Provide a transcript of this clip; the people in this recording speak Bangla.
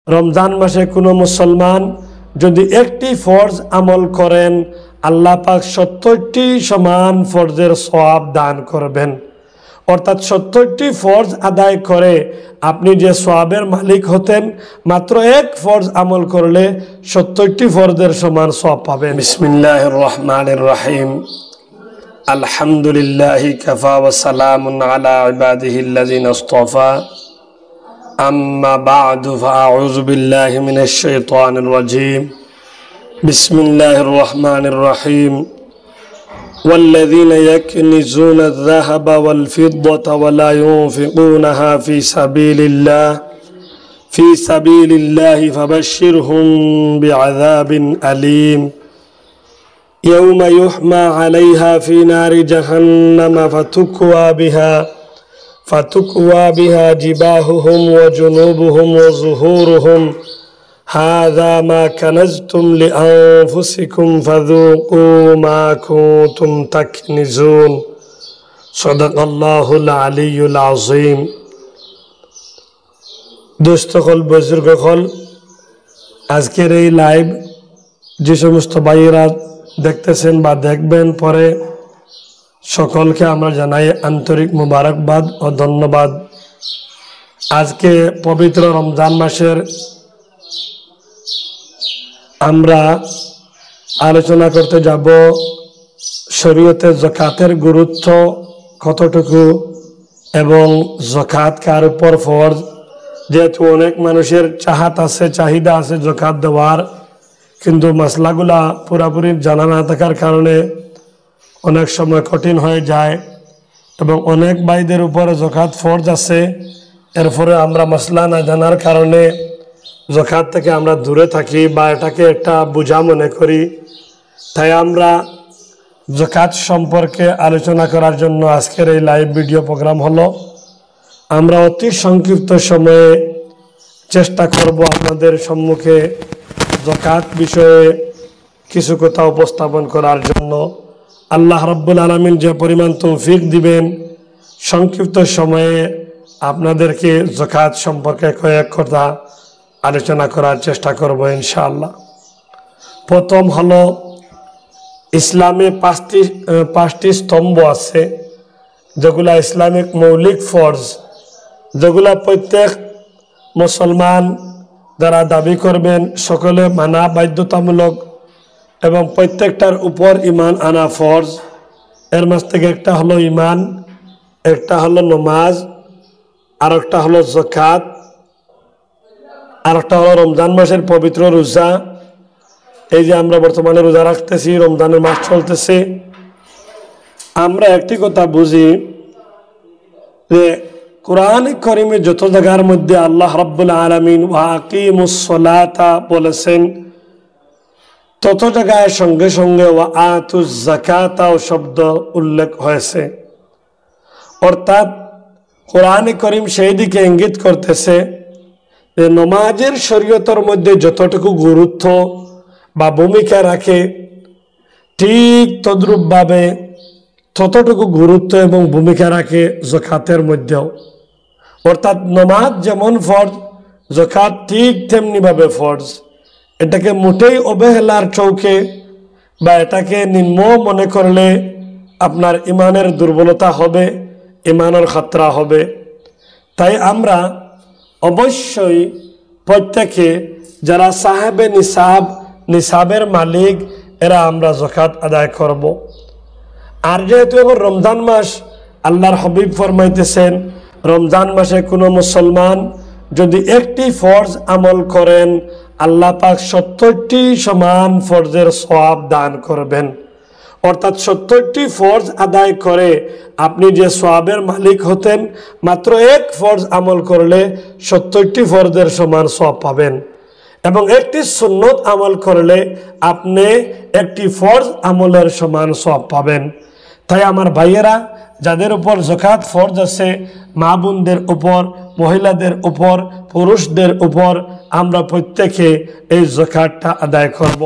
রমজান মাসে কোনো মুসলমান যদি একটি ফরজ আমল করেন, আল্লাহ পাক ৭০টি সমান ফরজের সওয়াব দান করবেন। অর্থাৎ ৭০টি ফরজ আদায় করে আপনি যে সওয়াবের মালিক হতেন, মাত্র এক ফরজ আমল করলে ৭০টি ফরজের সমান সওয়াব পাবেন। বিসমিল্লাহির রহমানির রহিম। আলহামদুলিল্লাহি কাফা ওয়া সালামুন আলা ইবাদিহিল্লাযিনা ইসতাফা। أما بعد فأعوذ بالله من الشيطان الرجيم. بسم الله الرحمن الرحيم. والذين يكنزون الذهب والفضة ولا ينفقونها في سبيل الله فبشرهم بعذاب أليم يوم يحمى عليها في نار جهنم فتكوى بها جباههم وجنوبهم وظهورهم هذا ما كنزتم لأنفسكم فذوقوا ما كنتم تكنزون صدق الله العلي العظيم. দোস্তসকল, বুজুর্গসকল, আজকের এই লাইভ যে সমস্ত ভাইয়েরা দেখতেছেন বা দেখবেন পরে, সকলকে আমরা জানাই আন্তরিক মুবারকবাদ ও ধন্যবাদ। আজকে পবিত্র রমজান মাসের আমরা আলোচনা করতে যাব শরীয়তে যাকাতের গুরুত্ব কতটুকু এবং যাকাত কার উপর ফরজ। যেহেতু অনেক মানুষের চাহিদা আছে যাকাত দেওয়ার, কিন্তু মাসলাগুলা পুরাপুরি জানা না থাকার কারণে অনেক সময় কঠিন হয়ে যায় এবং অনেক ভাইদের উপরে যাকাত ফরজ আছে, এরপরে আমরা মাসলা না জানার কারণে যাকাত থেকে আমরা দূরে থাকি বা এটাকে একটা বোঝা মনে করি। তাই আমরা যাকাত সম্পর্কে আলোচনা করার জন্য আজকের এই লাইভ ভিডিও প্রোগ্রাম হলো। আমরা অতি সংক্ষিপ্ত সময়ে চেষ্টা করব আপনাদের সম্মুখে যাকাত বিষয়ে কিছু কথা উপস্থাপন করার জন্য। আল্লাহ রাব্বুল আলামিন যে পরিমাণ তৌফিক দিবেন, সংক্ষিপ্ত সময়ে আপনাদেরকে যাকাত সম্পর্কে কয়েক কথা আলোচনা করার চেষ্টা করব ইনশাআল্লাহ। প্রথম হলো, ইসলামে পাঁচটি স্তম্ভ আছে যেগুলা ইসলামিক মৌলিক ফরজ, যেগুলা প্রত্যেক মুসলমান যারা দাবি করবেন সকলে মানা বাধ্যতামূলক এবং প্রত্যেকটার উপর ঈমান আনা ফরজ। এর মাঝ থেকে একটা হলো ঈমান, একটা হলো নামাজ, আর একটা হলো যাকাত, আর একটা হলো রমজান মাসের পবিত্র রোজা। এই যে আমরা বর্তমানে রোজা রাখতেছি, রমজানের মাস চলতেছে। আমরা একটি কথা বুঝি যে কোরআন কারীমে যত জায়গার মধ্যে আল্লাহ রাব্বুল আলামিন ওয়া আকিমুস সালাতা বলেছেন, তত জায়গায় সঙ্গে সঙ্গে ওয়া আতুজ যাকাতাও শব্দ উল্লেখ হয়েছে। অর্থাৎ কোরআন কারীম সেই দিকে ইঙ্গিত করতেছে যে নামাজের শরীয়তের মধ্যে যতটুকু গুরুত্ব বা ভূমিকা রাখে, ঠিক তদ্রূপভাবে ততটুকু গুরুত্ব এবং ভূমিকা রাখে যাকাতের মধ্যেও। অর্থাৎ নামাজ যেমন ফরজ, যাকাত ঠিক তেমনিভাবে ফরজ। এটাকে মোটেই অবহেলার চৌকে বা এটাকে নিম্ন মনে করলে আপনার ইমানের দুর্বলতা হবে, ইমানের খাতরা হবে। তাই আমরা অবশ্যই প্রত্যেকে যারা সাহেবে নিসাবের মালিক, এরা আমরা যাকাত আদায় করব। আর যেহেতু এখন রমজান মাস, আল্লাহর হাবিব ফরমাইতেছেন রমজান মাসে কোনো মুসলমান যদি একটি ফরজ আমল করেন, আল্লাহ পাক ৭০টি সমান ফরজের সওয়াব দান করবেন। অর্থাৎ ৭০টি ফরজ আদায় করে আপনি যে সওয়াবের মালিক হতেন, মাত্র এক ফরজ আমল করলে ৭০টি ফরজের সমান সওয়াব পাবেন। এবং একটি সুন্নত আমল করলে আপনি একটি ফরজ আমলের সমান সওয়াব পাবেন। তাই আমার ভাইয়েরা, যাদের উপর যাকাত ফরজ আছে, মা বোনদের উপর, মহিলাদের উপর, পুরুষদের উপর, আমরা প্রত্যেকে এই যাকাতটা আদায় করব।